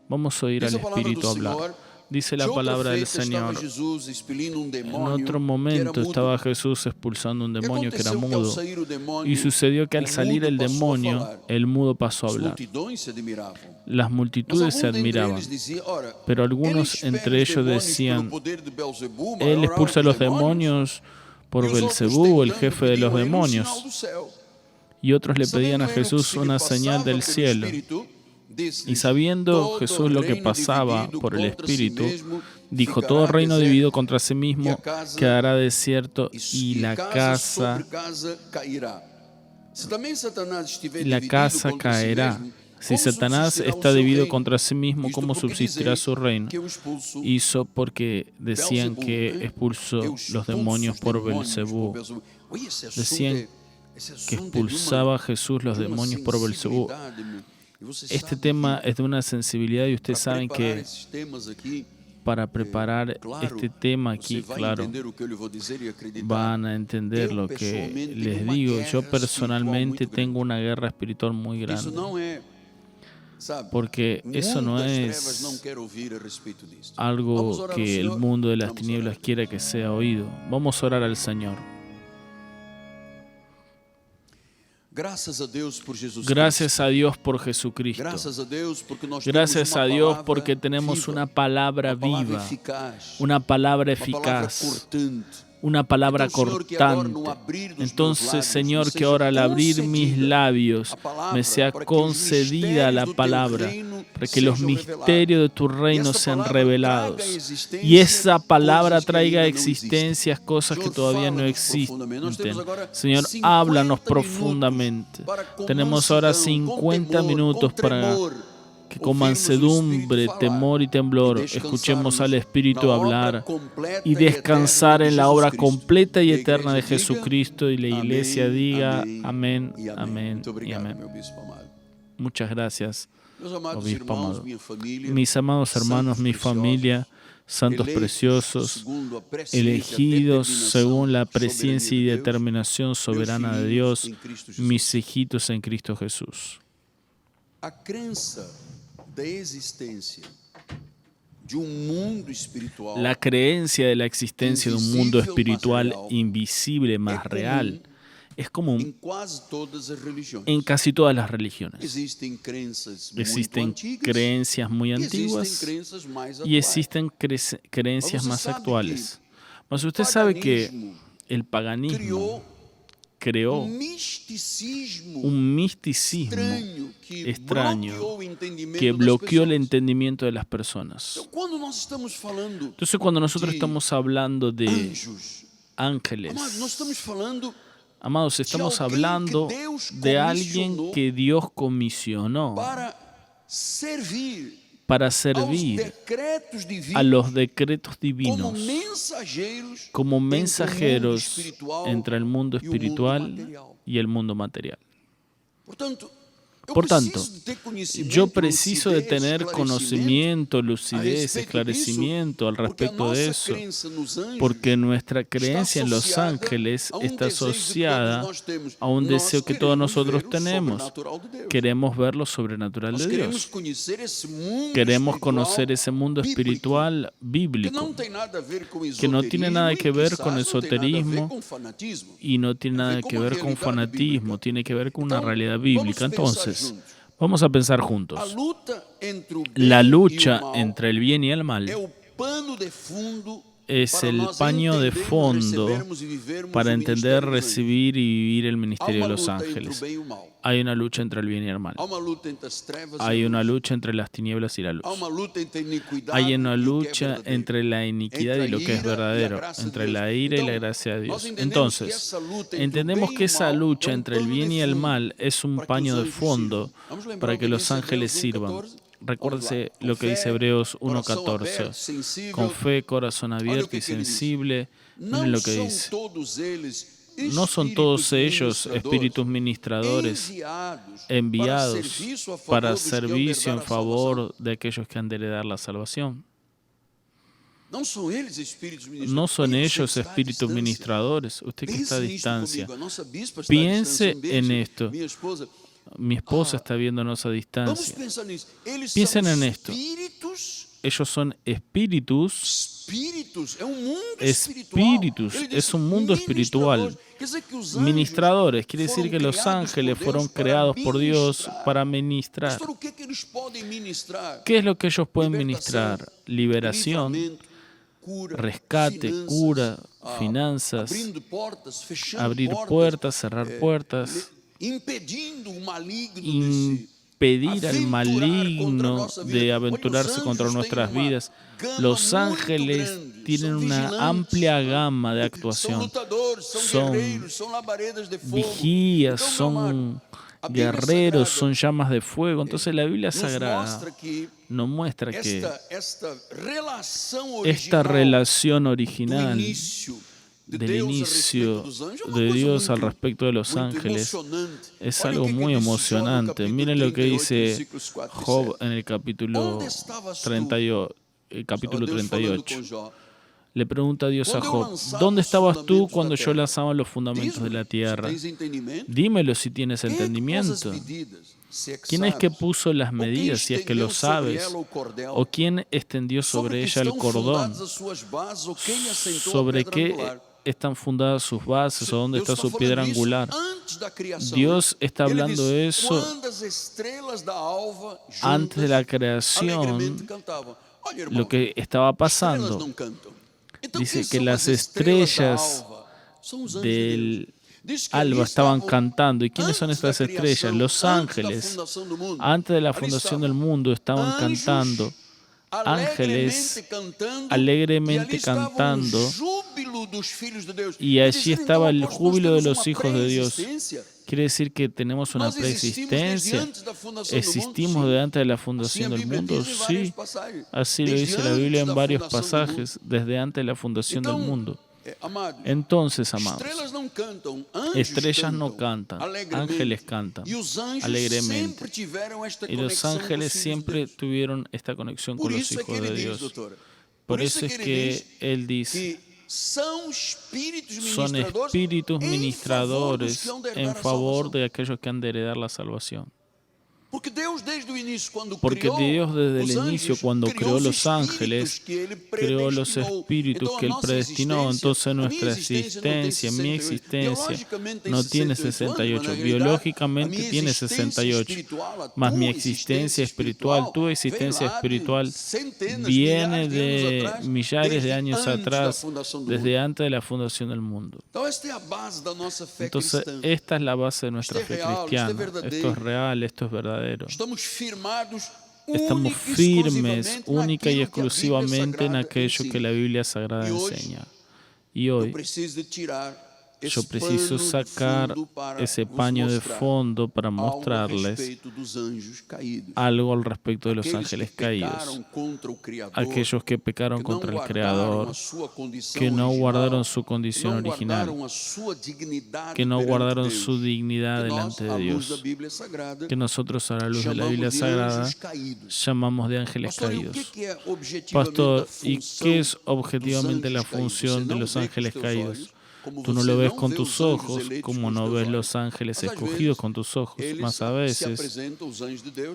Vamos a oír al Espíritu hablar. Dice la palabra del Señor. En otro momento estaba Jesús expulsando un demonio que era mudo. Y sucedió que al salir el demonio, el mudo pasó a hablar. Las multitudes se admiraban. Pero algunos entre ellos decían: Él expulsa a los demonios por Belcebú, el jefe de los demonios. Y otros le pedían a Jesús una señal del cielo. Y sabiendo Jesús lo que pasaba por el Espíritu, dijo: todo reino dividido contra sí mismo quedará desierto, y la casa caerá. Si Satanás está dividido contra sí mismo, ¿cómo subsistirá su reino? Hizo porque decían que expulsó los demonios por Belcebú. Decían que expulsaba a Jesús los demonios por Belcebú. Este tema es de una sensibilidad, y ustedes saben que para preparar este tema aquí, claro, van a entender lo que les digo. Yo personalmente tengo una guerra espiritual muy grande, porque eso no es algo que el mundo de las tinieblas quiera que sea oído. Vamos a orar al Señor. Gracias a Dios por Jesucristo. Gracias a Dios porque tenemos una palabra viva, una palabra eficaz, una palabra cortante. Entonces, Señor, que ahora al abrir mis labios me sea concedida la palabra, para que los misterios de tu reino sean revelados y esa palabra traiga a existencias cosas que todavía no existen. Señor, háblanos profundamente. Tenemos ahora 50 minutos para que con mansedumbre, temor y temblor escuchemos al Espíritu hablar y descansar en la obra completa y eterna de Jesucristo, y la Iglesia diga amén, amén y amén. Muchas gracias, Obispo amado. Mis amados hermanos, mi familia, santos preciosos, elegidos según la presencia y determinación soberana de Dios, mis hijitos en Cristo Jesús. La creencia de la existencia de un mundo espiritual invisible más real es común en casi todas las religiones. Existen creencias muy antiguas y existen creencias más actuales. Mas usted sabe que el paganismo creó un misticismo extraño que bloqueó el entendimiento de las personas. Entonces, cuando nosotros estamos hablando de ángeles, amados, estamos hablando de alguien que Dios comisionó para servir a los decretos divinos como mensajeros entre el mundo espiritual y el mundo material. Por tanto, yo preciso de tener conocimiento, lucidez, esclarecimiento al respecto de eso, porque nuestra creencia en los ángeles está asociada a un deseo que todos nosotros tenemos. Queremos ver lo sobrenatural de Dios. Queremos conocer ese mundo espiritual bíblico, que no tiene nada que ver con esoterismo y no tiene nada que ver con fanatismo, tiene que ver con una realidad bíblica. Entonces, vamos a pensar juntos. La lucha entre el bien y el mal es el paño de fondo para entender, recibir y vivir el ministerio de los ángeles. Hay una lucha entre el bien y el mal. Hay una lucha entre las tinieblas y la luz. Hay una lucha entre la iniquidad y lo que es verdadero, entre la ira y la gracia de Dios. Entonces, entendemos que esa lucha entre el bien y el mal es un paño de fondo para que los ángeles sirvan. Recuérdense lo que dice Hebreos 1:14. Con fe, corazón abierto y sensible. Miren lo que dice. ¿No son todos ellos espíritus ministradores enviados para servicio en favor de aquellos que han de heredar la salvación? ¿No son ellos espíritus ministradores? Usted que está a distancia, piense en esto. Mi esposa está viéndonos a distancia. Piensen en esto. Ellos son espíritus. Espíritus, es un mundo espiritual. Ministradores, quiere decir que los ángeles fueron creados por Dios para ministrar. ¿Qué es lo que ellos pueden ministrar? Liberación, rescate, cura, finanzas, abrir puertas, cerrar puertas, impedir al maligno de aventurarse contra nuestras vidas. Los ángeles tienen una amplia gama de actuación. Son vigías, son guerreros, son llamas de fuego. Entonces la Biblia Sagrada nos muestra que esta relación original del inicio de Dios al respecto de los ángeles es algo muy emocionante. Miren lo que dice Job en el capítulo 38. Le pregunta a Dios a Job: ¿dónde estabas tú cuando yo lanzaba los fundamentos de la tierra? Dímelo si tienes entendimiento. ¿Quién es que puso las medidas, si es que lo sabes? ¿O quién extendió sobre ella el cordón? ¿Sobre qué están fundadas sus bases o dónde está su piedra angular? Dios está hablando de eso antes de la creación, lo que estaba pasando. Dice que las estrellas del alba estaban cantando. ¿Y quiénes son estas estrellas? Los ángeles. Antes de la fundación del mundo estaban cantando. Ángeles alegremente cantando, y allí estaba el júbilo de los hijos de Dios. Quiere decir que tenemos una preexistencia. ¿Existimos delante de la fundación del mundo? Sí, así lo dice la Biblia en varios pasajes, desde antes de la fundación del mundo. Entonces, amados, estrellas no cantan, ángeles cantan alegremente. Y los ángeles siempre tuvieron esta conexión con los hijos de Dios. Por eso es que Él dice: son espíritus ministradores en favor de aquellos que han de heredar la salvación. Porque Dios desde el inicio, cuando creó los ángeles, creó los espíritus que Él predestinó. Entonces nuestra existencia, mi existencia, no tiene 68. Biológicamente tiene 68. Mas mi existencia espiritual, tu existencia espiritual, viene de millares de años atrás, desde antes de la fundación del mundo. Entonces esta es la base de nuestra fe cristiana. Esto es real, esto es verdadero. Estamos firmes, única y exclusivamente en aquello que la Biblia Sagrada enseña. Y hoy yo preciso sacar ese paño de fondo para mostrarles algo al respecto de los ángeles caídos. Aquellos que pecaron contra el Creador, que no guardaron su condición original, que no guardaron su dignidad delante de Dios, que nosotros, a la luz de la Biblia Sagrada, llamamos de ángeles caídos. Pastor, ¿y qué es objetivamente la función de los ángeles caídos? Tú no lo ves con tus ojos, como no ves los ángeles escogidos con tus ojos. Más a veces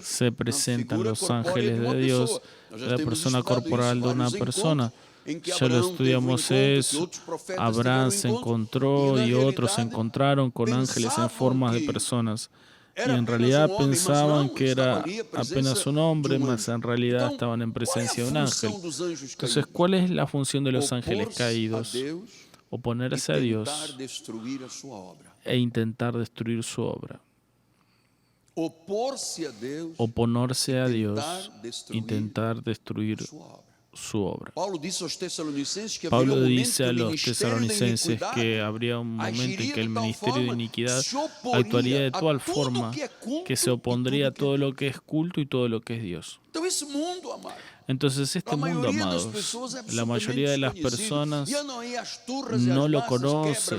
se presentan los ángeles de Dios, la persona corporal de una persona. Ya lo estudiamos eso. Abraham se encontró y otros se encontraron con ángeles en forma de personas. Y en realidad pensaban que era apenas un hombre, mas en realidad estaban en presencia de un ángel. Entonces, ¿cuál es la función de los ángeles caídos? Oponerse a Dios e intentar destruir su obra. Oponerse a Dios, intentar destruir su obra. Pablo dice a los tesalonicenses que habría un momento en que el ministerio de iniquidad actuaría de tal forma que se opondría a todo lo que es culto y todo lo que es Dios. Entonces este mundo, amados, la mayoría de las personas no lo conoce.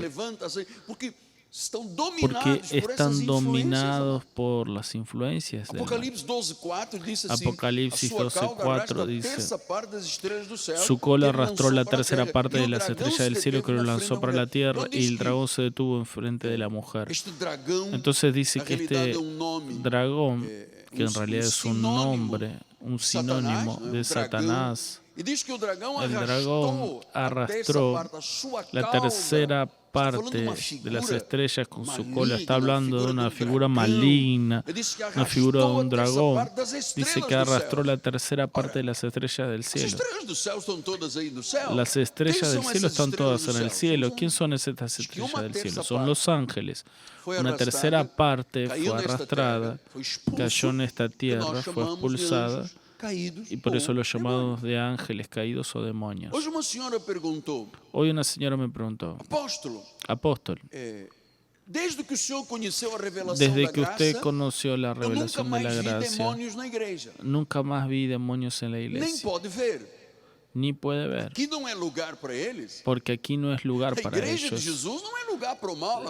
porque están dominados por las influencias de Apocalipsis 12:4 dice: su cola arrastró la tercera parte de las estrellas del cielo, que lo lanzó para la tierra, y el dragón se detuvo enfrente de la mujer. Entonces dice que este dragón, que en realidad es un nombre, un sinónimo de Satanás, el dragón arrastró la tercera parte de las estrellas con su cola. Está hablando de una figura maligna, una figura de un dragón. Dice que arrastró la tercera parte de las estrellas del cielo. Las estrellas del cielo están todas en el cielo. ¿Quién son estas estrellas del cielo? Son los ángeles. Una tercera parte fue arrastrada, cayó en esta tierra, fue expulsada, y por eso los llamados de ángeles caídos o demonios. Hoy una señora me preguntó: apóstol, desde que usted conoció la revelación de la gracia, nunca más vi demonios en la iglesia. Ni puede ver. Porque aquí no es lugar para ellos.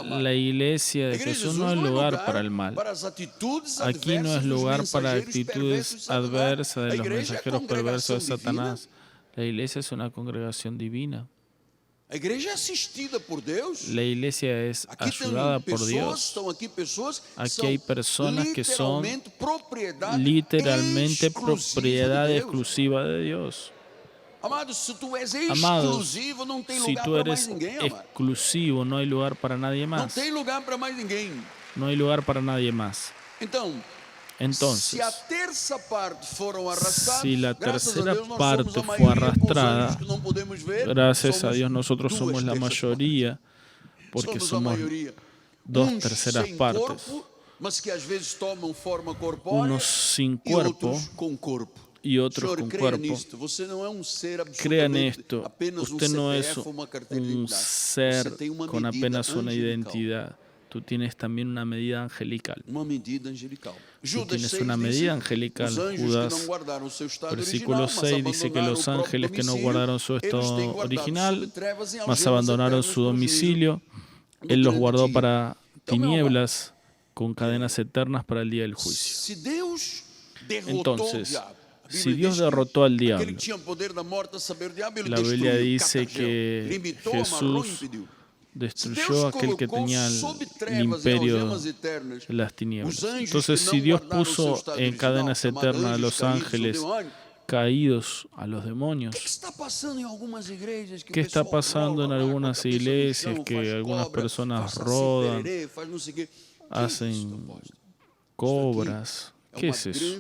La iglesia de Jesús no es lugar para el mal. Aquí no es lugar para actitudes adversas de los mensajeros perversos de Satanás. La iglesia es una congregación divina. La iglesia es ayudada por Dios. Aquí hay personas que son literalmente propiedad exclusiva de Dios. Amados, si tú eres exclusivo, no hay lugar para nadie más. No hay lugar para nadie más. Entonces, si la tercera parte fue arrastrada, gracias a Dios nosotros somos la mayoría, porque somos 2/3 partes. Unos sin cuerpo y otros con cuerpo. Crean esto, usted no es un ser con apenas una identidad. Tú tienes también una medida angelical. Tú tienes una medida angelical. Judas, versículo 6, dice que los ángeles que no guardaron su estado original, mas abandonaron su domicilio, Él los guardó para tinieblas, con cadenas eternas para el día del juicio. Entonces, si Dios derrotó al diablo, la Biblia dice que Jesús destruyó a aquel que tenía el imperio de las tinieblas. Entonces, si Dios puso en cadenas eternas a los ángeles caídos, a los demonios, ¿qué está pasando en algunas iglesias? Que algunas personas rodan, hacen cobras. ¿Qué es eso?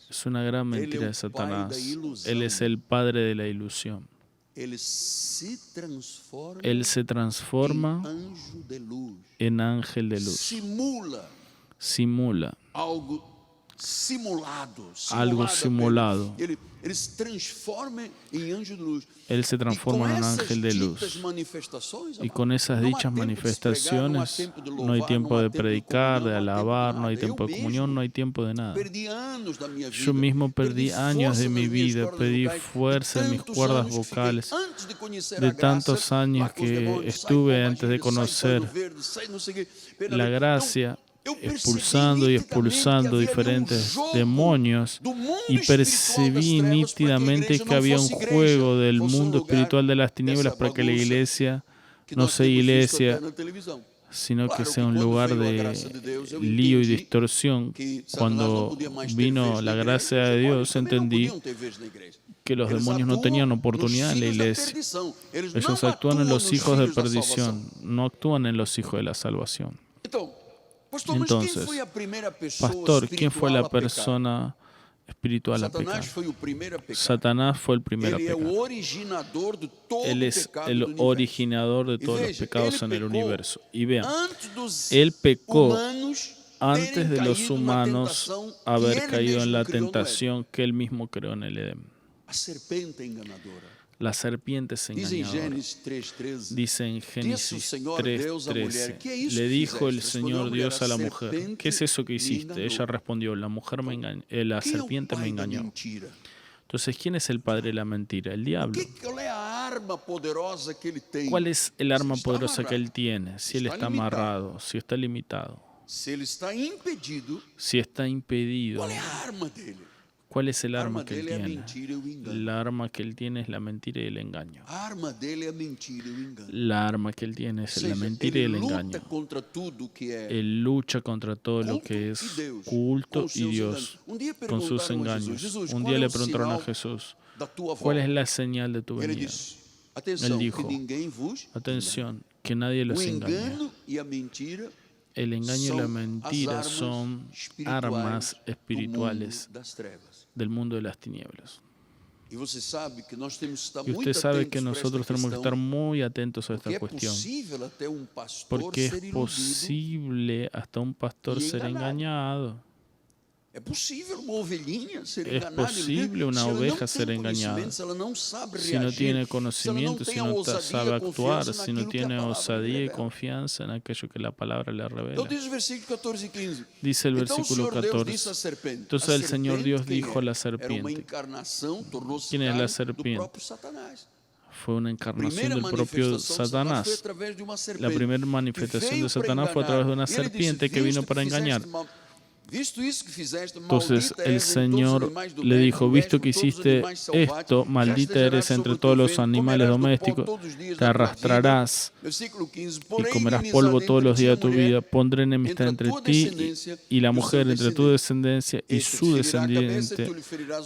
Es una gran mentira de Satanás. Él es el padre de la ilusión. Él se transforma en ángel de luz. Simula algo simulado. Él se transforma en un ángel de luz. Y con esas dichas manifestaciones no hay tiempo de predicar, de alabar, no hay tiempo de comunión, no hay tiempo de nada. Yo mismo perdí años de mi vida, perdí fuerza en mis cuerdas vocales, de tantos años que estuve antes de conocer la gracia, expulsando y expulsando diferentes demonios, y percibí nítidamente que había un juego del mundo espiritual de las tinieblas para que la iglesia no sea iglesia, sino que sea un lugar de lío y distorsión. Cuando vino la gracia de Dios, entendí que los demonios no tenían oportunidad en la iglesia. Ellos actúan en los hijos de perdición, no actúan en los hijos de la salvación. Entonces, pastor, ¿quién fue la persona espiritual a pecar? Satanás fue el primer a pecar. Él es el originador de todos los pecados en el universo. Y vean, Él pecó antes de los humanos haber caído en la tentación que Él mismo creó en el Edén. La serpiente es engañadora. Dice en Génesis 3:13, le dijo el Señor Dios a la mujer: ¿qué es eso que hiciste? Ella respondió: la serpiente me engañó. Entonces, ¿quién es el padre de la mentira? El diablo. ¿Cuál es el arma poderosa que él tiene? Si él está amarrado, si está limitado, si está impedido. ¿Cuál es el arma que él tiene? La arma que él tiene es la mentira y el engaño. La arma que él tiene es la mentira y el engaño. Él lucha contra todo lo que es culto y Dios con sus engaños. Un día le preguntaron a Jesús, ¿cuál es la señal de tu venida? Él dijo, atención, que nadie los engañe. El engaño y la mentira son armas espirituales del mundo de las tinieblas. Y usted sabe que nosotros tenemos que estar muy atentos a esta cuestión, porque es posible hasta un pastor ser engañado. Es posible una oveja ser engañada si no tiene conocimiento, si no sabe actuar, si no tiene osadía y confianza en aquello que la palabra le revela. Dice el versículo 14. Entonces el Señor Dios dijo a la serpiente. ¿Quién es la serpiente? Fue una encarnación del propio Satanás. La primera manifestación de Satanás fue a través de una serpiente que vino para engañar. Entonces el Señor le dijo, visto que hiciste esto, maldita eres entre todos los animales domésticos, te arrastrarás y comerás polvo todos los días de tu vida. Pondré enemistad entre ti y la mujer, entre tu descendencia y su descendiente.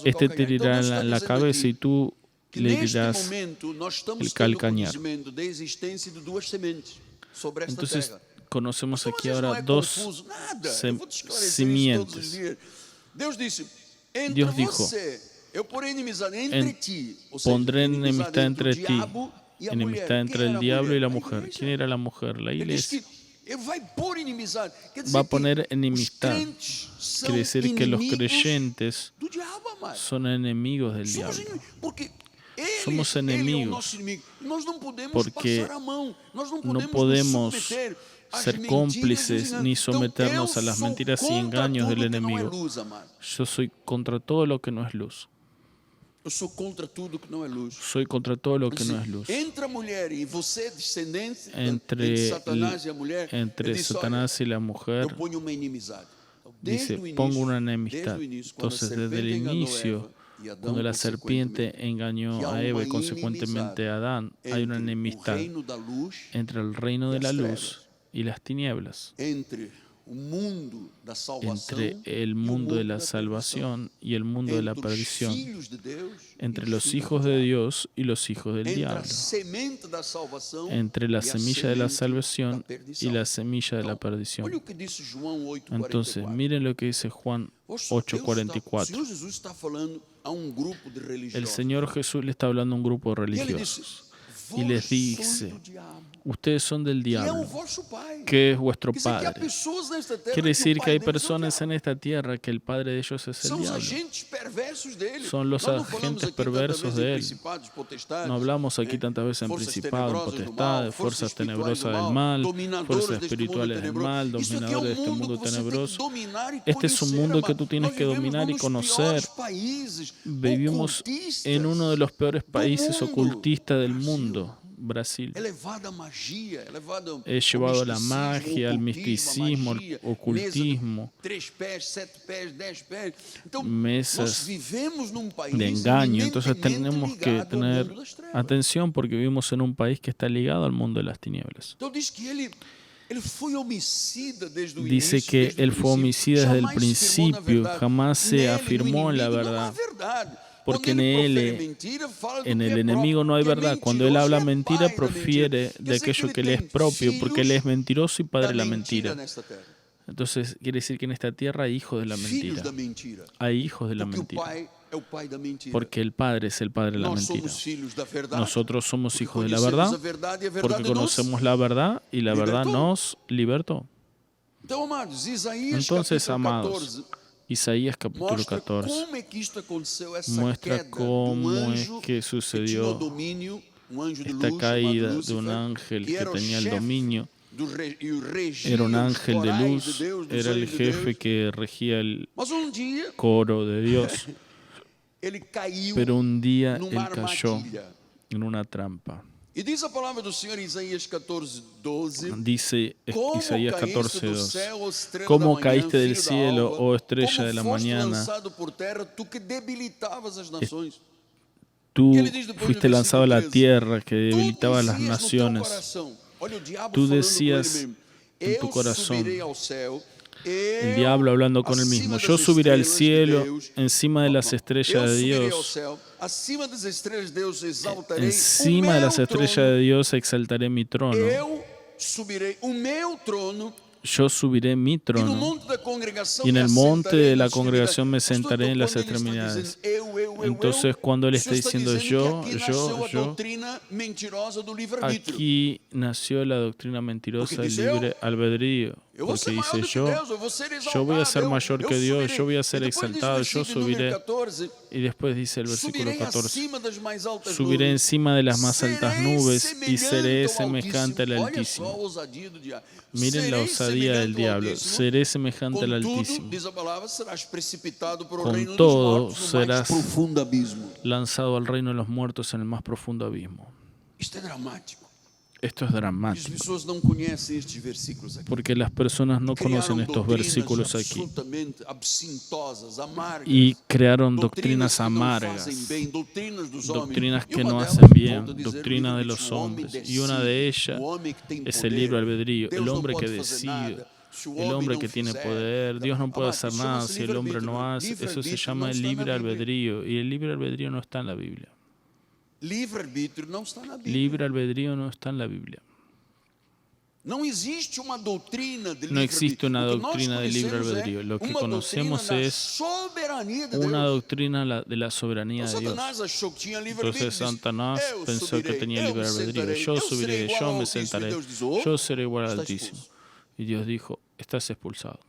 Este te herirá en la cabeza y tú le herirás el calcañar. Entonces, conocemos aquí ahora dos simientes. Dios dijo, pondré enemistad entre ti, enemistad entre el diablo y la mujer. ¿Quién era la mujer? La iglesia. Va a poner enemistad. Quiere decir que los creyentes son enemigos del diablo. Somos enemigos porque no podemos ser cómplices ni someternos a las mentiras y engaños del enemigo. Yo soy contra todo lo que no es luz. Soy contra todo lo que no es luz. Entre Satanás y la mujer, dice, pongo una enemistad. Entonces, desde el inicio, cuando la serpiente engañó a Eva y consecuentemente a Adán, hay una enemistad entre el reino de la luz y las tinieblas, entre el mundo de la salvación y el mundo de la perdición, entre los hijos de Dios y los hijos del diablo, entre la semilla de la salvación y la semilla de la perdición. Entonces, miren lo que dice Juan 8:44. El Señor Jesús le está hablando a un grupo de religiosos y les dice, ustedes son del diablo, que es vuestro padre. Quiere decir que hay personas en esta tierra que el padre de ellos es el diablo. Son los agentes perversos de él. No hablamos aquí tantas veces en principados, potestades, fuerzas tenebrosas del mal, fuerzas espirituales del mal, dominadores de este mundo tenebroso. Este es un mundo que tú tienes que dominar y conocer. Vivimos en uno de los peores países ocultistas del mundo, Brasil. He llevado la magia, el misticismo, el ocultismo, mesas de engaño. Entonces tenemos que tener atención porque vivimos en un país que está ligado al mundo de las tinieblas. Dice que él fue homicida desde el principio, jamás se afirmó la verdad. Porque en el enemigo no hay verdad. Cuando él habla mentira, profiere de aquello que le es propio, porque él es mentiroso y padre de la mentira. Entonces, quiere decir que en esta tierra hay hijos de la mentira. Hay hijos de la mentira. Porque el Padre es el Padre de la mentira. Nosotros somos hijos de la verdad porque conocemos la verdad y la verdad nos libertó. Entonces, amados, Isaías capítulo 14 muestra cómo es que sucedió esta caída de un ángel que tenía el dominio. Era un ángel de luz, era el jefe que regía el coro de Dios. Pero un día él cayó en una trampa. E diz a palavra do Senhor em Isaías 14:12. Dice Isaías 14:2. ¿Cómo caíste del cielo, oh estrella de la mañana? Tú fuiste lanzado a la tierra que debilitaba a las naciones. Tú decías en tu corazón, el diablo hablando con él mismo, yo subiré al cielo encima de las estrellas de Dios. Encima de las estrellas de Dios exaltaré mi trono. Yo subiré mi trono y en el monte de la congregación me sentaré en las extremidades. Entonces, cuando él está diciendo yo, aquí nació la doctrina mentirosa del libre albedrío. Porque dice yo voy a ser mayor que Dios, yo voy a ser exaltado, yo subiré. Y después dice el versículo 14, subiré encima de las más altas nubes y seré semejante al Altísimo. Miren la osadía del diablo, seré semejante al Altísimo. Con todo serás lanzado al reino de los muertos en el más profundo abismo. Esto es dramático, porque las personas no conocen estos versículos aquí y crearon doctrinas amargas, doctrinas que no hacen bien, doctrinas de los hombres, y una de ellas es el libre albedrío, el hombre que decide, el hombre que tiene poder. Dios no puede hacer nada si el hombre no hace. Eso se llama el libre albedrío, y el libre albedrío no está en la Biblia. Libre albedrío no está en la Biblia. No existe una doctrina de libre albedrío. Lo que conocemos es una doctrina de la soberanía de Dios. Entonces Satanás pensó que tenía libre albedrío. Yo subiré, yo me sentaré, yo seré igual al Altísimo. Y Dios dijo, estás expulsado.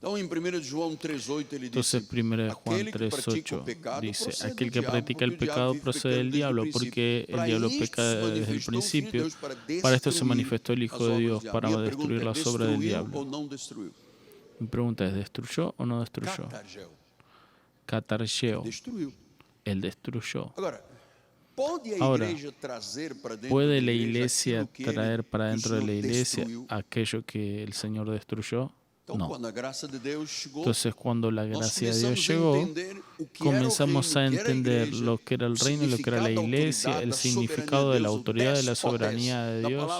Entonces 1 Juan 3:8 dice, aquel que practica el pecado procede del diablo, porque el diablo peca desde el principio. Para esto se manifestó el Hijo de Dios, para destruir las obras del diablo. Mi pregunta es, ¿destruyó o no destruyó? Catargeo. Él destruyó. Ahora, ¿puede la iglesia traer para dentro de la iglesia aquello que el Señor destruyó? No. Entonces, cuando la gracia de Dios llegó, comenzamos a entender lo que era el reino y lo que era la iglesia, el significado de la autoridad de la soberanía de Dios.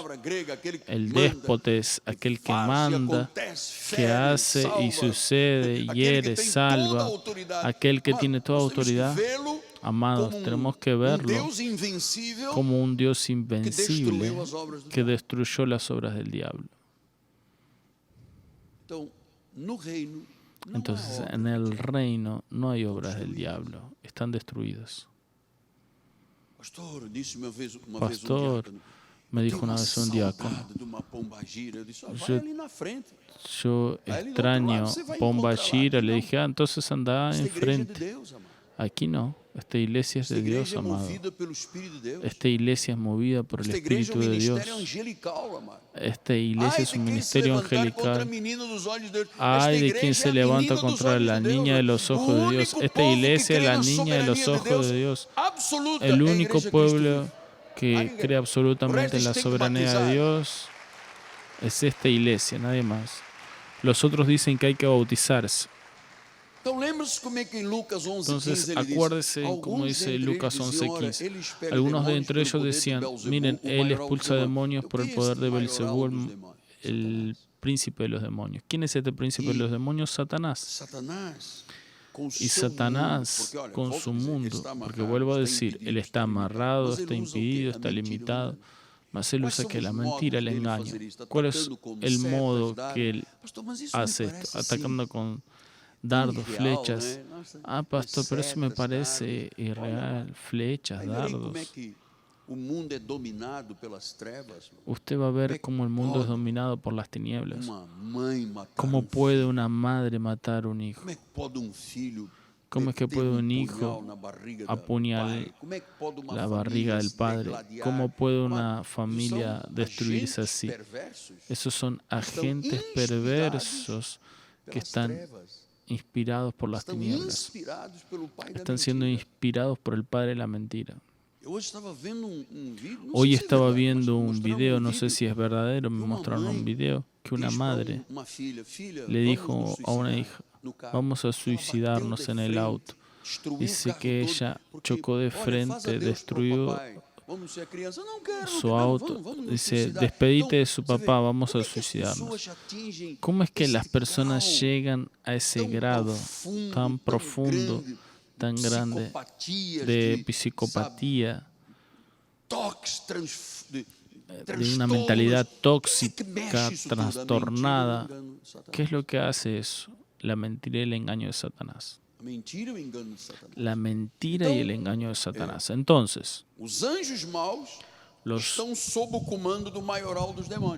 El déspota es aquel que manda, que hace y sucede, hiere, salva, aquel que tiene toda autoridad. Amados, tenemos que verlo como un Dios invencible que destruyó las obras del diablo. Entonces, en el reino no hay obras del diablo, están destruidas. Pastor, me dijo una vez un diácono, yo extraño Pombagira, le dije, entonces anda enfrente. Aquí no, esta iglesia es de Dios, amado. Esta iglesia es movida por el Espíritu de Dios. Esta iglesia es un ministerio angelical. Ay de quien se levanta contra la niña de los ojos de Dios. Esta iglesia es la niña de los ojos de Dios. El único pueblo que cree absolutamente en la soberanía de Dios es esta iglesia, nadie más. Los otros dicen que hay que bautizarse. Entonces, acuérdese, como dice Lucas 11:15. Algunos de entre ellos decían, miren, él expulsa demonios por el poder de Belzebú, el príncipe de los demonios. ¿Quién es este príncipe de los demonios? Satanás. Y Satanás con su mundo, porque vuelvo a decir, él está amarrado, está impedido, está limitado, mas él usa que la mentira, el engaño. ¿Cuál es el modo que él hace esto? Atacando con dardos, flechas. Ah, pastor, pero eso me parece irreal. Flechas, dardos. Usted va a ver cómo el mundo es dominado por las tinieblas. ¿Cómo puede una madre matar a un hijo? ¿Cómo es que puede un hijo apuñalar la barriga del padre? ¿Cómo puede una familia destruirse así? Esos son agentes perversos que están inspirados por las tinieblas. Están siendo inspirados por el padre de la mentira. Hoy estaba viendo un video, no sé si es verdadero, me mostraron un video que una madre le dijo a una hija, vamos a suicidarnos en el auto. Dice que ella chocó de frente, destruyó su auto. Dice, despedite de su papá, vamos a suicidarnos. ¿Cómo es que las personas llegan a ese grado tan profundo, tan grande de psicopatía, de una mentalidad tóxica, trastornada? ¿Qué es lo que hace eso? La mentira y el engaño de Satanás. La mentira y el engaño de Satanás. Entonces, los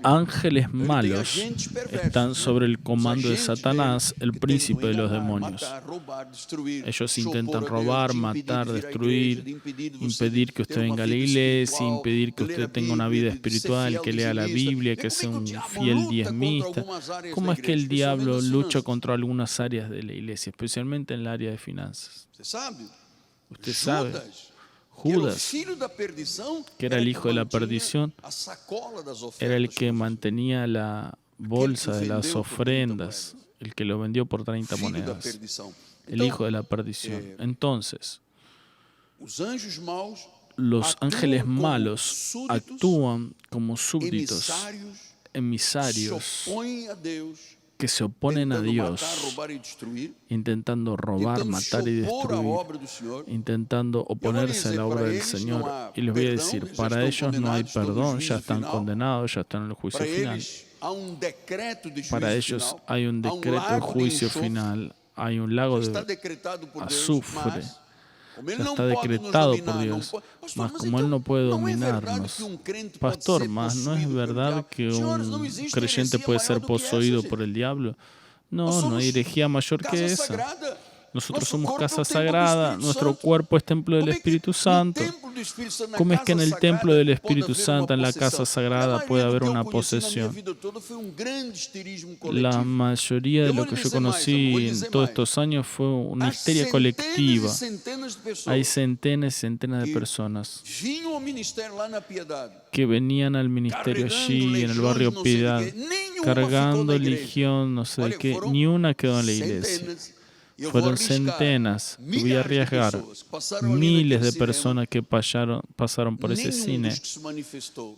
ángeles malos están sobre el comando de Satanás, el príncipe de los demonios. Ellos intentan robar, matar, destruir, impedir que usted venga a la iglesia, impedir que usted tenga una vida espiritual, que lea la Biblia, que sea un fiel diezmista. ¿Cómo es que el diablo lucha contra algunas áreas de la iglesia, especialmente en el área de finanzas? Usted sabe. Judas, que era el hijo de la perdición, era el que mantenía la bolsa de las ofrendas, el que lo vendió por 30 monedas. El hijo de la perdición. Entonces, los ángeles malos actúan como súbditos, emisarios, que se oponen a Dios, intentando robar, matar y destruir, intentando oponerse a la obra del Señor. Y les voy a decir, para ellos no hay perdón, ya están condenados, ya están en el juicio final. Para ellos hay un decreto de juicio final, hay un lago de azufre. Ya está decretado por Dios, mas como Él no puede dominarnos. Pastor, mas ¿no es verdad que un creyente puede ser poseído por el diablo? No, no hay herejía mayor que esa. Nosotros somos casa sagrada, nuestro cuerpo es templo del Espíritu Santo. ¿Cómo es que en el templo del Espíritu Santo, en la casa sagrada, puede haber una posesión? La mayoría de lo que yo conocí en todos estos años fue una histeria colectiva. Hay centenas y centenas de personas que venían al ministerio allí, en el barrio Piedad, cargando legión, no sé de qué, ni una quedó en la iglesia. Fueron centenas, voy a arriesgar, miles de personas que pasaron por ese cine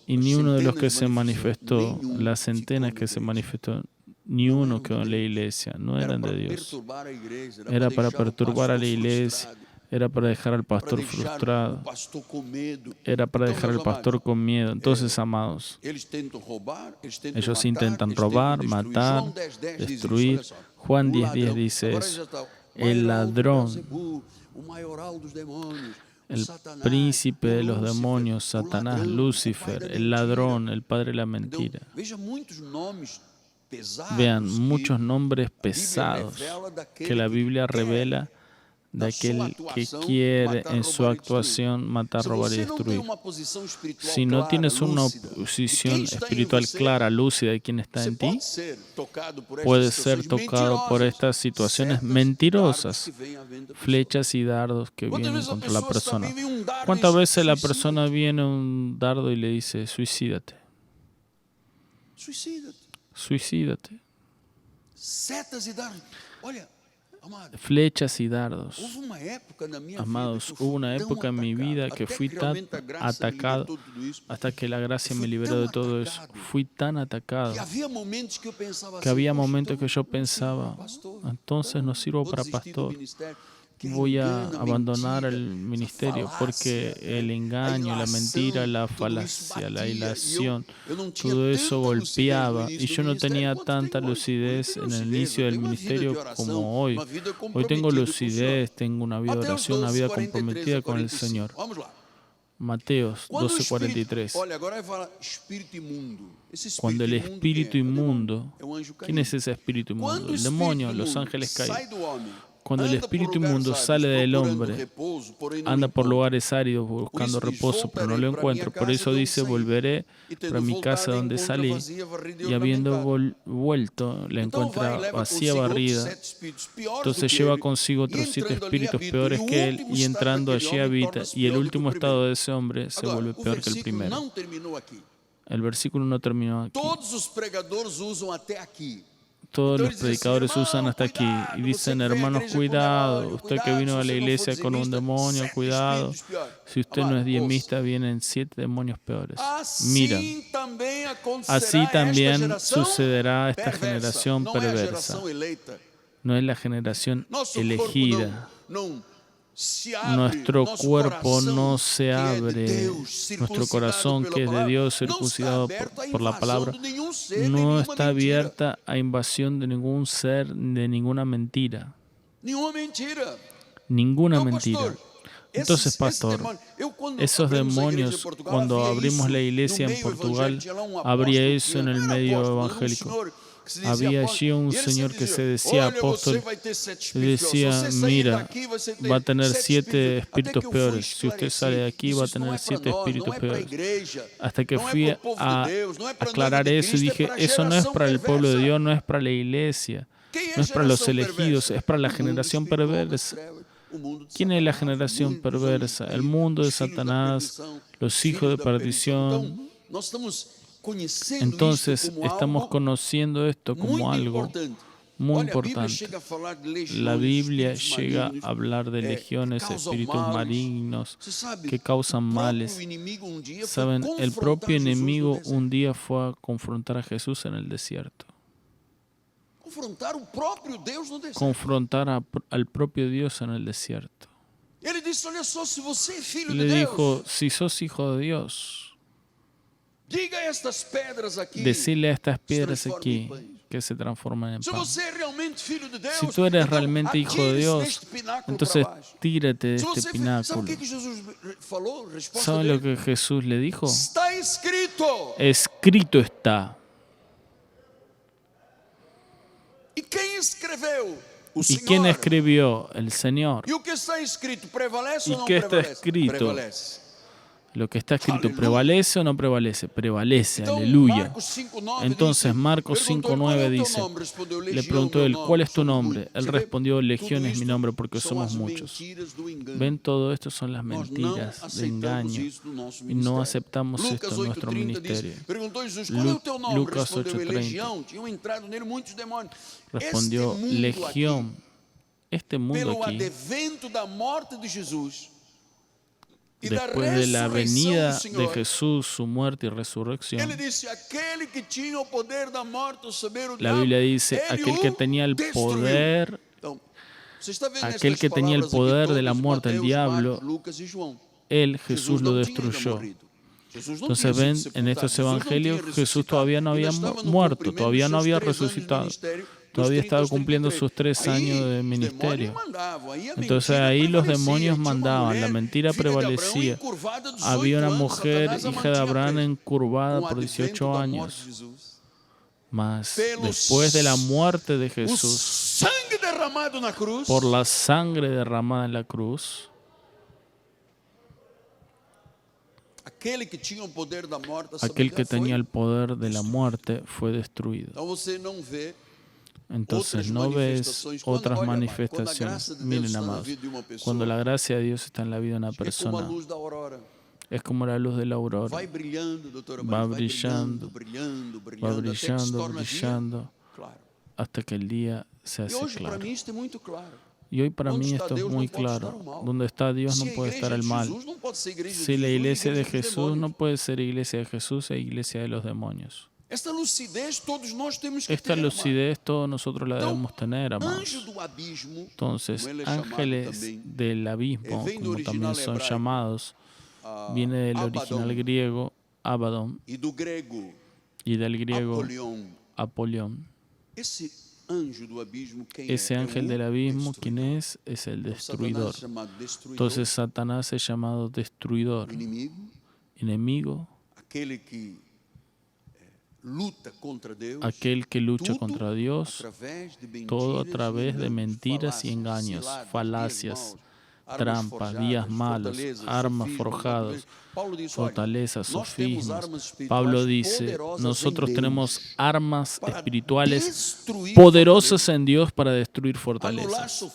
y ni uno de los que se manifestó, las centenas que se manifestó, ni uno quedó en la iglesia, no eran de Dios. Era para perturbar a la iglesia, era para dejar al pastor frustrado, era para dejar al pastor con miedo. Entonces, amados, ellos intentan robar, matar, destruir. Juan 10:10 dice eso. El ladrón, el príncipe de los demonios, Satanás, Lucifer, el ladrón, el padre de la mentira. Vean, muchos nombres pesados que la Biblia revela de aquel que quiere en su actuación matar, robar y destruir. Si no tienes una posición espiritual clara, lúcida de quién está en ti, puedes ser tocado por estas situaciones mentirosas, flechas y dardos que vienen contra la persona. ¿Cuántas veces la persona viene un dardo y le dice, suicídate? Suicídate. Flechas y dardos. Amados, hubo una época en mi vida que fui tan atacado hasta que la gracia me liberó de todo eso. Fui tan atacado que había momentos que yo pensaba, entonces no sirvo para pastor. Voy a abandonar el ministerio porque el engaño, la mentira, la falacia, la hilación, todo eso golpeaba y yo no tenía tanta lucidez en el inicio del ministerio como hoy. Hoy tengo lucidez, tengo una vida de oración, una vida comprometida con el Señor. Mateos 12:43. Cuando el espíritu inmundo, ¿quién es ese espíritu inmundo? El demonio, los ángeles caídos. Cuando el espíritu inmundo sale del hombre, anda por lugares áridos buscando reposo, pero no lo encuentro. Por eso dice, volveré para mi casa donde salí, y habiendo vuelto, la encuentra vacía, barrida. Entonces lleva consigo otros 7 espíritus peores que él, y entrando allí habita, y el último estado de ese hombre se vuelve peor que el primero. El versículo no terminó aquí. Todos los predicadores usan hasta aquí y dicen, hermanos, cuidado, usted que vino a la iglesia con un demonio, cuidado. Si usted no es diezmista, vienen 7 demonios peores. Mira, así también sucederá a esta generación perversa. No es la generación elegida. Nuestro cuerpo no se abre, nuestro corazón que es de Dios, circuncidado por la palabra, no está abierta a invasión de ningún ser, de ninguna mentira. Ninguna mentira. Entonces, pastor, esos demonios, cuando abrimos la iglesia en Portugal, habría eso en el medio evangélico. Había allí un señor que se decía apóstol y decía, mira, va a tener 7 espíritus peores. Si usted sale de aquí, va a tener 7 espíritus peores. Hasta que fui a aclarar eso y dije, eso no es para el pueblo de Dios, no es para la iglesia, no es para los elegidos, es para la generación perversa. ¿Quién es la generación perversa? El mundo de Satanás, los hijos de perdición. Entonces, estamos conociendo esto como algo muy importante. La Biblia llega a hablar de legiones, espíritus malignos que causan males. Saben, el propio enemigo un día fue a confrontar a Jesús en el desierto. Confrontar al propio Dios en el desierto. Le dijo, si sos hijo de Dios, decirle a estas piedras aquí que se transforman en pan. Si tú eres realmente hijo de Dios, entonces tírate de este pináculo. ¿Saben lo que Jesús le dijo? Escrito está. ¿Y quién escribió? El Señor. ¿Y qué está escrito? Lo que está escrito, ¿prevalece o no prevalece? Prevalece, aleluya. Entonces Marcos 5:9 dice, le preguntó él, ¿cuál es tu nombre? Él respondió, Legión es mi nombre porque somos muchos. ¿Ven? Todo esto son las mentiras de engaño y no aceptamos esto en nuestro ministerio. Lucas 8:30 respondió, Legión, este mundo aquí, después de la venida de Jesús, su muerte y resurrección, la Biblia dice, aquel que tenía el poder de la muerte, el diablo, él, Jesús, lo destruyó. Entonces ven, en estos evangelios, Jesús todavía no había muerto, todavía no había resucitado. Todavía estaba cumpliendo sus 3 años de ministerio. Entonces ahí los demonios mandaban, la mentira prevalecía. Había una mujer, hija de Abraham, encurvada por 18 años. Mas después de la muerte de Jesús, por la sangre derramada en la cruz, aquel que tenía el poder de la muerte fue destruido. Entonces no ves otras manifestaciones. Miren, amados, cuando la gracia de Dios está en la vida de una persona, es como la luz de la aurora. Va brillando, hasta que el día se hace claro. Y hoy para mí esto es muy claro. Donde está Dios no puede estar el mal. Si la iglesia de Jesús no puede ser iglesia de Jesús e iglesia de los demonios. Esta lucidez todos nosotros la debemos tener, amados. Entonces, ángeles del abismo, como también son llamados, viene del original griego Abaddon y del griego Apolión. Ese ángel del abismo, ¿quién es? Es el destruidor. Entonces Satanás es llamado destruidor, enemigo, aquel que lucha contra Dios, todo a través de mentiras y engaños, falacias, trampas, días malos, armas forjadas, fortalezas, sofismas. Pablo dice, nosotros tenemos armas espirituales poderosas en Dios para destruir fortalezas,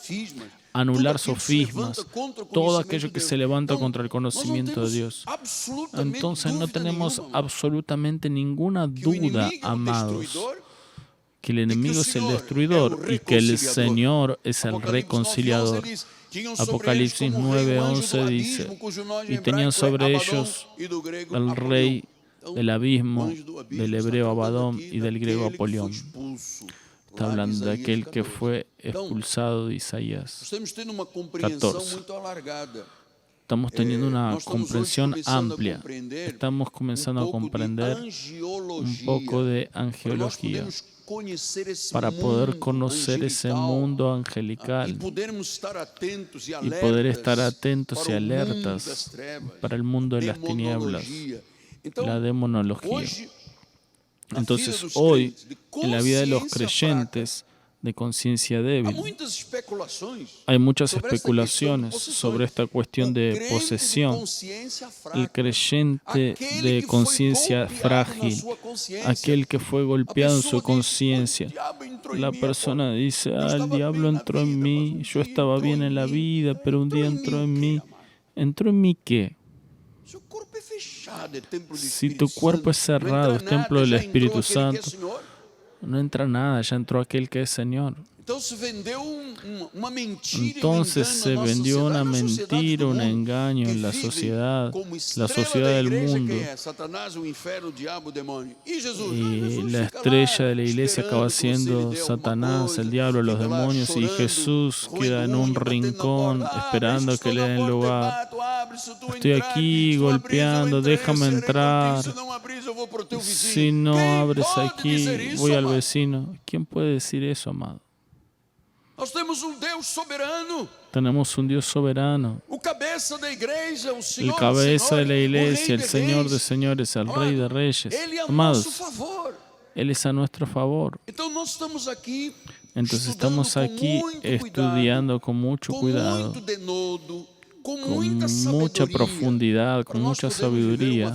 anular sofismas, todo aquello que se levanta contra el conocimiento de Dios. Entonces no tenemos absolutamente ninguna duda, amados, que el enemigo es el destruidor y que el Señor es el reconciliador. Apocalipsis 9:11 dice, y tenían sobre ellos el rey del abismo, del hebreo Abadón y del griego Apolión. Está hablando de aquel que fue expulsado de Isaías 14. Estamos teniendo una comprensión amplia. Estamos comenzando a comprender un poco de angeología para poder conocer ese mundo angelical y poder estar atentos y alertas para el mundo de las tinieblas, la demonología. Entonces, hoy, en la vida de los creyentes de conciencia débil, hay muchas especulaciones sobre esta cuestión de posesión. El creyente de conciencia frágil, aquel que fue golpeado en su conciencia. La persona dice, el diablo entró en mí, yo estaba bien en la vida, pero un día entró en mí. ¿Entró en mí qué? Si tu cuerpo es cerrado, es templo del Espíritu Santo, no entra nada, ya entró aquel que es Señor. Entonces se vendió una mentira, un engaño en la sociedad del mundo. Y la estrella de la iglesia acaba siendo Satanás, el diablo, los demonios, y Jesús queda en un rincón esperando que le den lugar. Estoy aquí golpeando, déjame entrar. Si no abres aquí, voy al vecino. ¿Quién puede decir eso, amado? Tenemos un Dios soberano. El cabeza de la iglesia, el Señor de señores, el Rey de reyes. Amados, Él es a nuestro favor. Entonces estamos aquí estudiando con mucho cuidado, con mucha profundidad, con mucha sabiduría,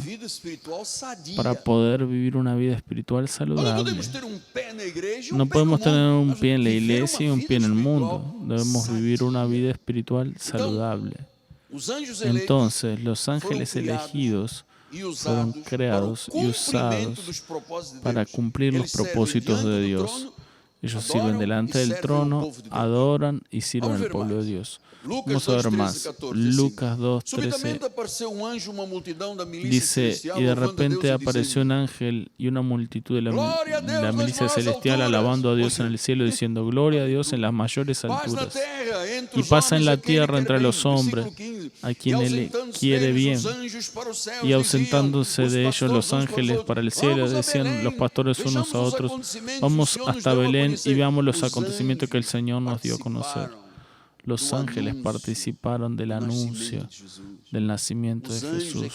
para poder vivir una vida espiritual saludable. No podemos tener un pie en la iglesia y un pie en el mundo. Debemos vivir una vida espiritual saludable. Entonces, los ángeles elegidos fueron creados y usados para cumplir los propósitos de Dios. Ellos sirven delante del trono, adoran y sirven al pueblo de Dios. Vamos a ver más. Lucas 2:13 dice, y de repente apareció un ángel y una multitud de la milicia celestial alabando a Dios en el cielo, diciendo, gloria a Dios en las mayores alturas. Y paz en la tierra entre los hombres, a quien Él quiere bien. Y ausentándose de ellos los ángeles para el cielo, decían los pastores unos a otros, vamos hasta Belén y veamos los acontecimientos que el Señor nos dio a conocer. Los ángeles participaron del anuncio del nacimiento de Jesús.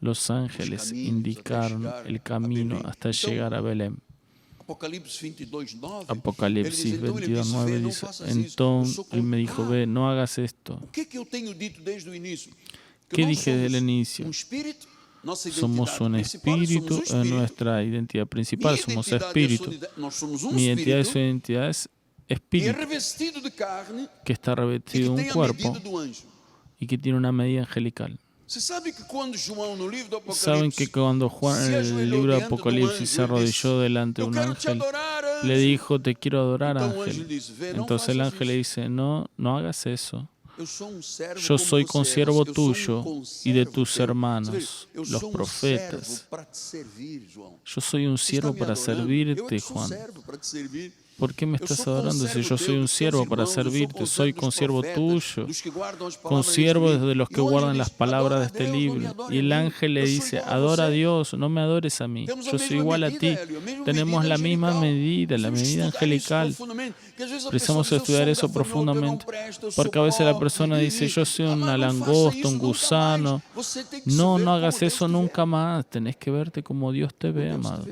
Los ángeles indicaron el camino hasta llegar a Belén. Apocalipsis 22:9 dice, entonces Él me dijo, ve, no hagas esto. ¿Qué dije desde el inicio? Somos un espíritu en nuestra identidad principal, somos espíritu. Mi identidad y su identidad es espíritu, que está revestido de un cuerpo y que tiene una medida angelical. ¿Saben que cuando Juan en el libro de Apocalipsis se arrodilló delante de un ángel, le dijo, te quiero adorar, ángel? Entonces el ángel le dice, no hagas eso. Yo soy consiervo tuyo y de tus hermanos, los profetas. Yo soy un siervo para servirte, Juan. ¿Por qué me estás adorando si yo soy un siervo para servirte? Soy consiervo tuyo, consiervo de los que guardan las palabras de este libro. Y el ángel le dice, adora a Dios, no me adores a mí. Yo soy igual a ti. Tenemos la misma medida, la medida angelical. Precisamos estudiar eso profundamente, porque a veces la persona dice, yo soy una langosta, un gusano. No hagas eso nunca más. Tenés que verte como Dios te ve, amado.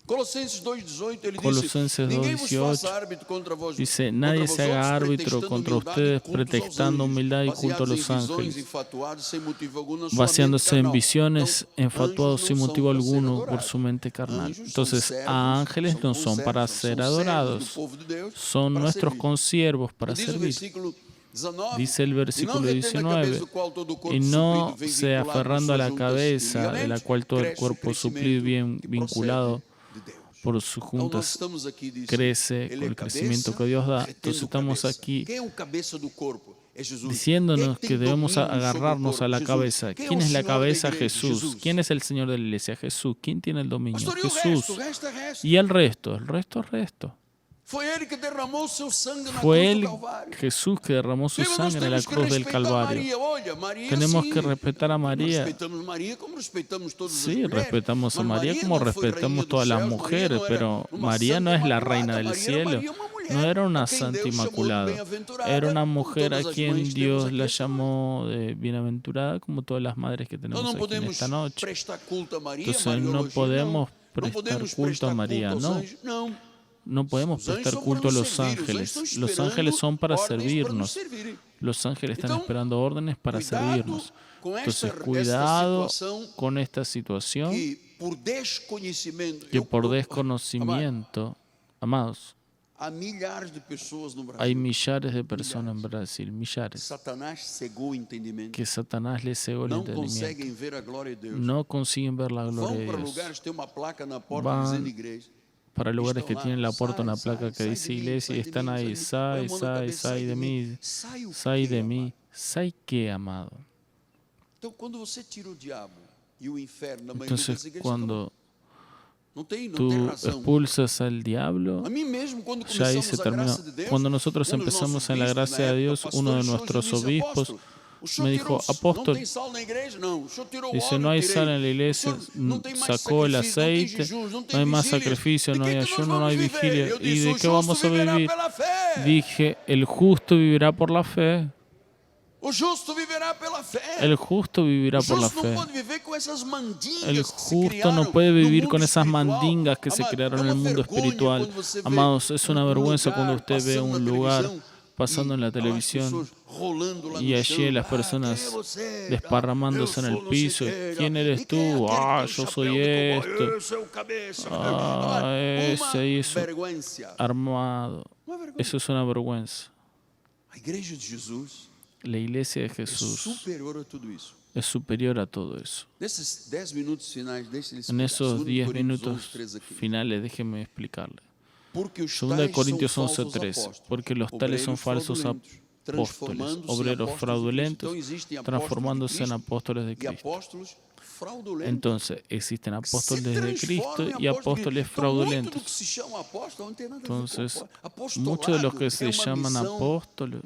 Colosenses 2:18, ele Colosenses 2:18 dice, nadie se haga árbitro contra ustedes pretextando humildad y culto a los ángeles, vaciándose en visiones, enfatuados sin motivo alguno por su mente carnal. Entonces, a ángeles no son para ser adorados, son nuestros consiervos para servir. Dice el versículo 19, y no se aferrando a la cabeza, de la cual todo el cuerpo suplido y bien vinculado por sus juntas crece con el crecimiento que Dios da. Entonces estamos aquí diciéndonos que debemos agarrarnos a la cabeza. ¿Quién es la cabeza? Jesús. ¿Quién es el Señor de la iglesia? Jesús. ¿Quién tiene el dominio? Jesús. Y el resto. Fue Él, Jesús, que derramó su sangre en la cruz del Calvario. Tenemos que respetar a María. Sí, respetamos a María como respetamos todas las mujeres, pero María no es la reina del cielo. No era una santa inmaculada. Era una mujer a quien Dios la llamó de bienaventurada, como todas las madres que tenemos aquí en esta noche. Entonces no podemos prestar culto a María, ¿no? No podemos prestar culto a los ángeles. Los ángeles son para servirnos. Los ángeles están esperando órdenes para servirnos. Entonces, cuidado con esta situación que por desconocimiento, amados, hay millares de personas en Brasil, millares, que Satanás les cegó el entendimiento. No consiguen ver la gloria de Dios. Van para lugares que tienen la puerta una placa que dice iglesia y están ahí, sai de mí, sai de mí. ¿Sai qué, amado? Entonces, cuando tú expulsas al diablo, ya ahí se terminó. Cuando nosotros empezamos en la gracia de Dios, uno de nuestros obispos me dijo, apóstol, dice, no hay sal en la iglesia, sacó el aceite, no hay más sacrificio, no hay ayuno, no hay vigilia. ¿Y de qué vamos a vivir? Dije, el justo vivirá por la fe. El justo vivirá por la fe. El justo no puede vivir con esas mandingas que se crearon en el mundo espiritual. Amados, es una vergüenza cuando usted ve un lugar pasando en la televisión y allí las personas desparramándose en el piso. ¿Quién eres tú? Yo soy esto. Ese y eso. Armado. Eso es una vergüenza. La iglesia de Jesús es superior a todo eso. En esos 10 minutos finales, déjeme explicarle. 2 Corintios 11:3, porque los tales son falsos apóstoles, obreros fraudulentos, transformándose en apóstoles de Cristo. Entonces, existen apóstoles de Cristo y apóstoles fraudulentos. Entonces, muchos de los que se llaman apóstoles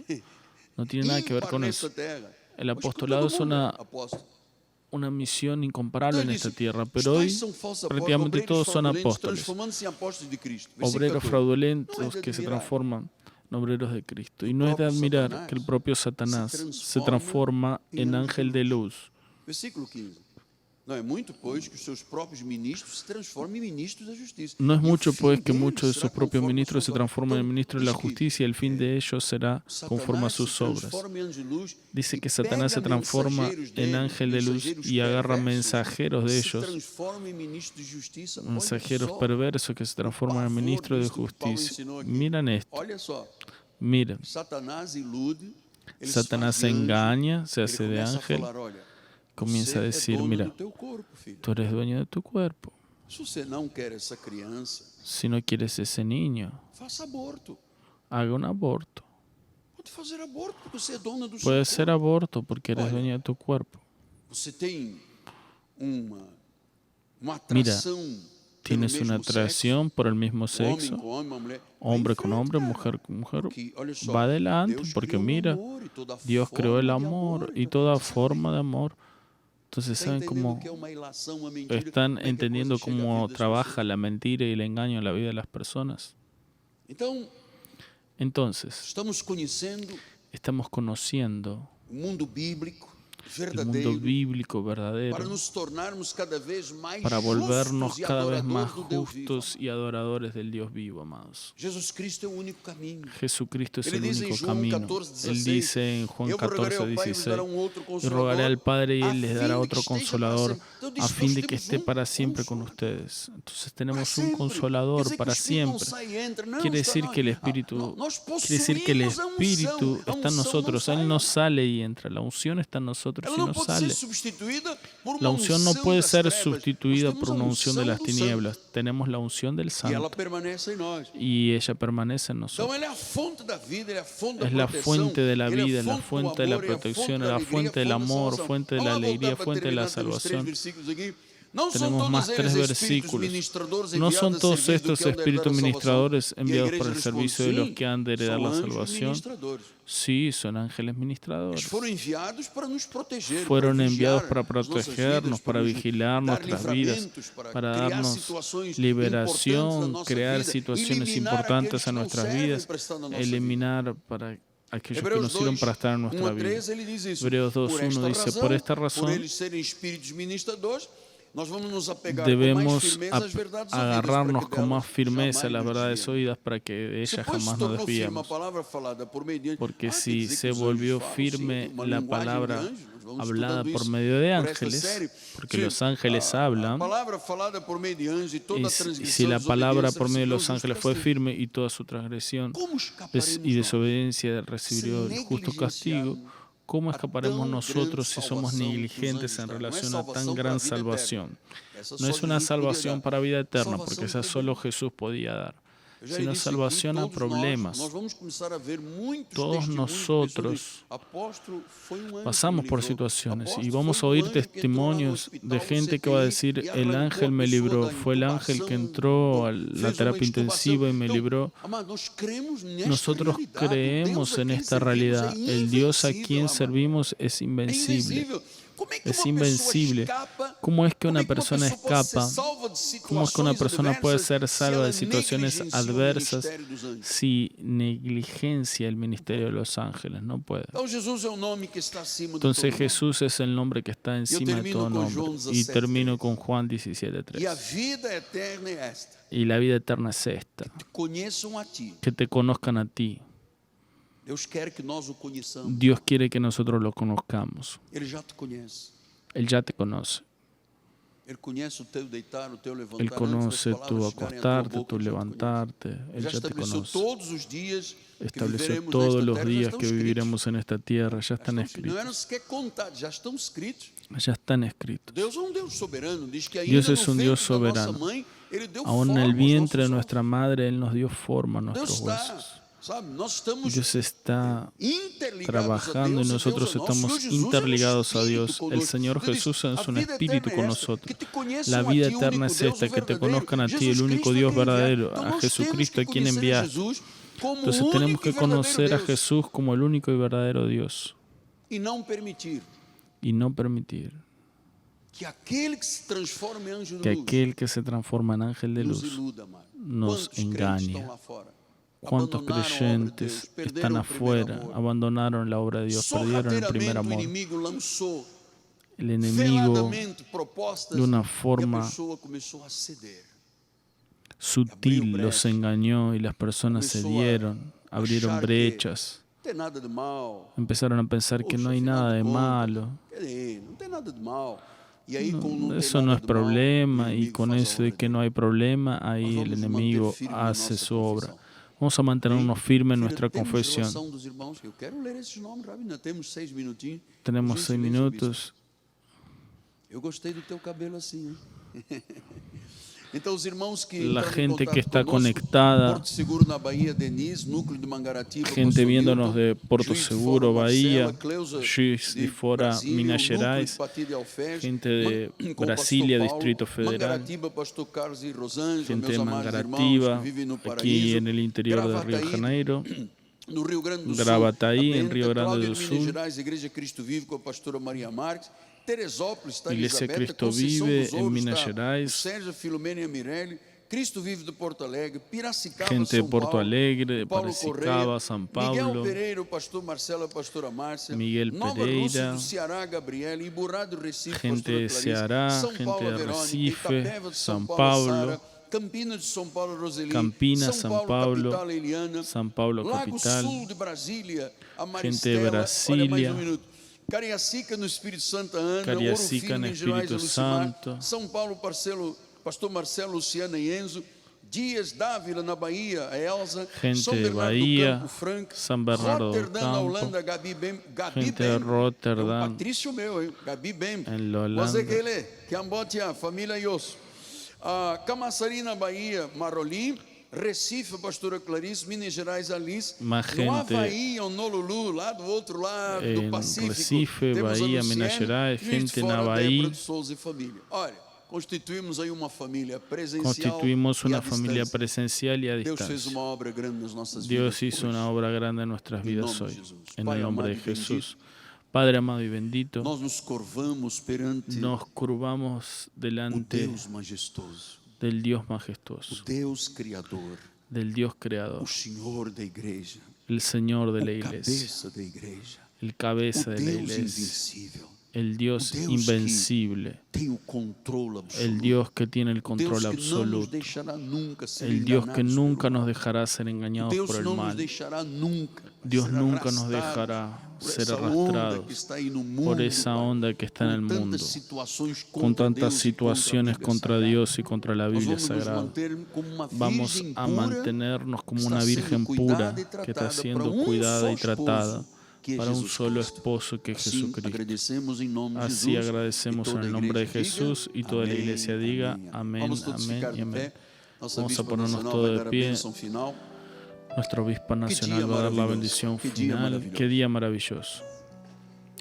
no tienen nada que ver con eso. El apostolado es una misión incomparable en esta tierra, pero hoy prácticamente todos son apóstoles, obreros fraudulentos que se transforman en obreros de Cristo. Y no es de admirar que el propio Satanás se transforma en ángel de luz. No es mucho pues que muchos de sus propios ministros se transformen en ministros de la justicia y el fin de ellos será conforme a sus obras. Dice que Satanás se transforma en ángel de luz y agarra mensajeros de ellos, mensajeros perversos que se transforman en ministros de justicia. Miren esto. Miren. Satanás se engaña, se hace de ángel. Comienza a decir, mira, tú eres dueño de tu cuerpo. Si no quieres ese niño, haga un aborto. Puede ser aborto porque eres dueño de tu cuerpo. Mira, tienes una atracción por el mismo sexo, hombre con hombre, mujer con mujer, va adelante, porque mira, Dios creó el amor y toda forma de amor. Entonces, ¿saben cómo están entendiendo cómo trabaja la mentira y el engaño en la vida de las personas? Entonces, estamos conociendo el mundo bíblico verdadero para volvernos cada vez más justos y adoradores del Dios vivo, amados. Jesucristo es el único camino. Él dice en Juan 14:16, y rogaré al Padre y Él les dará otro consolador a fin de que esté para siempre con ustedes. Entonces tenemos un consolador para siempre. Quiere decir que el Espíritu está en nosotros. Él no sale y entra. La unción está en nosotros y no sale. La unción no puede ser sustituida por una unción de las tinieblas. Tenemos la unción del Santo y ella permanece en nosotros. Es la fuente de la vida, la fuente de la protección, la fuente del amor, fuente de la alegría, fuente de la salvación. Tenemos más 3 versículos. ¿No son todos estos espíritus ministradores enviados para el servicio de los que han de heredar la salvación? Sí, son ángeles ministradores. Fueron enviados para protegernos, para vigilar nuestras vidas, para darnos liberación, crear situaciones importantes en nuestras vidas, eliminar para aquellos que nos sirven para estar en nuestra vida. Hebreos 2:1 dice, por esta razón debemos agarrarnos con más firmeza a las verdades oídas para que de ellas jamás nos desviemos. Porque si se volvió firme la palabra hablada por medio de ángeles, porque los ángeles hablan, y si la palabra por medio de los ángeles fue firme y toda su transgresión y desobediencia recibió el justo castigo, ¿cómo escaparemos nosotros si somos negligentes en relación a tan gran salvación? No es una salvación para vida eterna, porque esa solo Jesús podía dar, sino salvación a problemas. Todos nosotros pasamos por situaciones y vamos a oír testimonios de gente que va a decir, el ángel me libró, fue el ángel que entró a la terapia intensiva y me libró. Nosotros creemos en esta realidad. El Dios a quien servimos es invencible. Es invencible. ¿Cómo es que una persona escapa? ¿Cómo es que una persona puede ser salva de situaciones adversas si negligencia el ministerio de los ángeles? No puede. Entonces Jesús es el nombre que está encima de todo nombre. Y termino con Juan 17:3. Y la vida eterna es esta, que te conozcan a ti. Dios quiere que nosotros lo conozcamos. Él ya te conoce. Él conoce tu acostarte, tu levantarte. Él ya te conoce. Estableció todos los días que viviremos en esta tierra. Ya están escritos. Ya están escritos. Dios es un Dios soberano. Aún en el vientre de nuestra madre, Él nos dio forma a nuestros huesos. Dios está trabajando y nosotros estamos interligados a Dios. El Señor Jesús es un espíritu con nosotros. La vida eterna es esta, que te conozcan a ti, el único Dios verdadero, a Jesucristo a quien enviaste. Entonces tenemos que conocer a Jesús como el único y verdadero Dios. Y no permitir que aquel que se transforma en ángel de luz nos engañe. ¿Cuántos creyentes están afuera, abandonaron la obra de Dios, perdieron el primer amor? El enemigo, de una forma sutil, los engañó y las personas cedieron, abrieron brechas. Empezaron a pensar que no hay nada de malo. No, eso no es problema, y con eso de que no hay problema, ahí el enemigo hace su obra. Vamos a mantenernos firmes en nuestra confesión. Tenemos 6 minutos. la gente que está conectada, gente viéndonos de Porto Seguro, Bahía, Juiz de Fora, Minas Gerais, gente de Brasília, Distrito Federal, gente de Mangaratiba, aquí en el interior de Río de Janeiro, Gravataí, en Río Grande do Sul, Iglesia Cristo Vive en Minas Gerais, gente de Porto Alegre, de Piracicaba, São Paulo, Miguel Pereira, gente de Ceará, gente de Recife, São Paulo, Campinas, São Paulo capital, gente de Brasília, Cariacica no Espírito Santo, Cariacica no Espírito Santo, São Paulo, Pastor Marcelo, Luciana e Enzo, Dias Dávila na Bahia, Elza, gente de Bahia, São Bernardo do Campo, Holanda, Gabi gente de Rotterdam, Patrício meu, hein? Gabi Bem, en Holanda, Mozeguele, Cambodia, família Ios, Camaçari na Bahia, Marolim, Recife, pastora Clarice, Minas Gerais, Alice, no Havaí, Honolulu, lá do outro lado do Pacífico, Recife, Bahia, Minas Gerais, gente na Bahia. Olha, constituímos aí uma família presencial. Constituimos una familia presencial y a Deus fez distancia. uma obra grande nas nossas vidas. Dios hizo una obra grande en nuestras vidas hoy, en el nombre de Jesús. Padre amado y bendito, Nós nos curvamos perante nos curvamos o delante Deus majestoso, del Dios o majestuoso, Deus criador, del Dios creador, o Senhor da igreja, el Señor de la o iglesia, cabeça da igreja, el cabeza o de la Deus iglesia, invencível, el Dios o Deus invencible, tem o controle absoluto, el Dios que tiene el o control Deus que não nos absoluto, deixará nunca ser el Dios que enganados nunca pelo nos mal. dejará ser engañados Deus por el não nos mal. deixará nunca Dios ser nunca nos arrastados dejará por ser essa onda que arrastrados está aí no mundo, por esa Pai, onda que está en el com mundo, tantas situações con contra tantas Deus e situaciones contra a Bíblia contra Sagrada. Dios y contra la Nós Biblia vamos nos Sagrada. manter como uma Vamos virgem a pura mantenernos como que una está virgen sendo pura cuidada e que está tratada siendo para cuidada y só tratada esposo, que é para un Jesus solo Cristo. esposo que es Assim, Jesucristo. agradecemos em nome de Así Jesus. agradecemos E en toda el a nombre de igreja Jesús diga, y toda la amém, iglesia diga amém. amén, Vamos todos amén ficar y de amén. pé. Nossa Vamos a bispa ponernos nacional todos vai de dar a pie. bênção final. Nuestro obispo nacional día va a dar la maravilloso, bendición qué día final. maravilloso. Qué día maravilloso.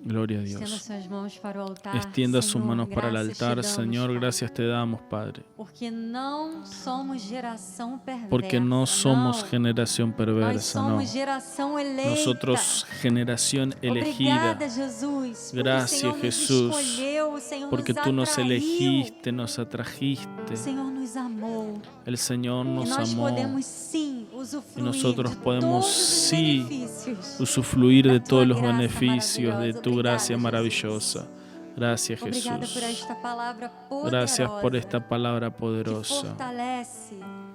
Gloria a Extienda Dios. suas mãos para o altar. Extienda sus Senhor, manos para el graças te altar. damos, Señor, Pai, gracias te damos, Padre. Porque não somos geração perversa. Porque no somos não. generación Nós perversa, no. somos geração eleita. Nosotros, generación elegida. Obrigada, Jesus. Gracias, porque o Senhor Jesús, nos escolheu, o Senhor Porque nos tú nos atraiu, elegiste, nos atrajiste. O Senhor nos amou. El Señor E nos nós amó. podemos sim usufruir Y nosotros de podemos todos os sí benefícios. usufruir de da todos tua los graça beneficios de maravilhosa. tu gracia Obrigada, maravillosa. Gracias, Obrigada por Jesús. esta palavra poderosa. Gracias por esta palabra que poderosa fortalece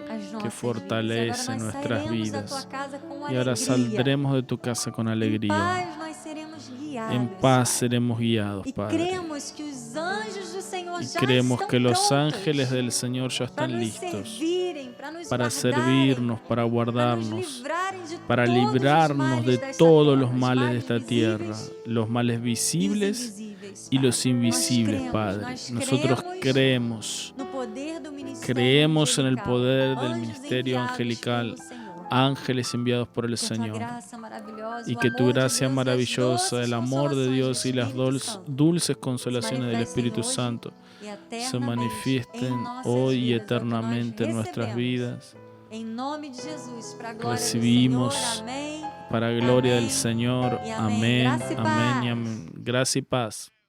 as nossas que fortalece vidas. E agora nós nuestras sairemos da vidas. tua casa com Y ahora alegria. saldremos de tu casa con Em alegría. paz nós seremos guiados. En paz Pai. seremos guiados, E Padre. cremos que os anjos do Senhor Y já creemos estão que los prontos ángeles del Señor ya para están nos listos servirem, para nos para guardarem, servirnos, para para nos guardarnos, livrarem de para todos os librarnos males de desta todos terra, los os males de males esta tierra, visíveis los males e os visibles invisíveis, y Pai. los invisibles, Nós Padre. cremos, Nosotros creemos, no poder do ministério creemos en el angelical, poder del anjos ministerio enviados angelical, pelo Senhor. ángeles enviados por el Que a tua Señor, graça maravilhosa, y o que tu amor de gracia Deus e as maravillosa, doces el amor de consolações Dios do y las Espírito Santo dulces consolaciones del Espíritu manifestem Santo hoje e se eternamente manifiesten em nossas hoy y vidas, é o que nós eternamente en nuestras recebemos. vidas. Em nome de Jesus, para a glória Recibimos do Senhor. Amém. Para gloria del Amén Señor. y amén. Amén, Gracia y amén y paz. amén. Gracia y paz.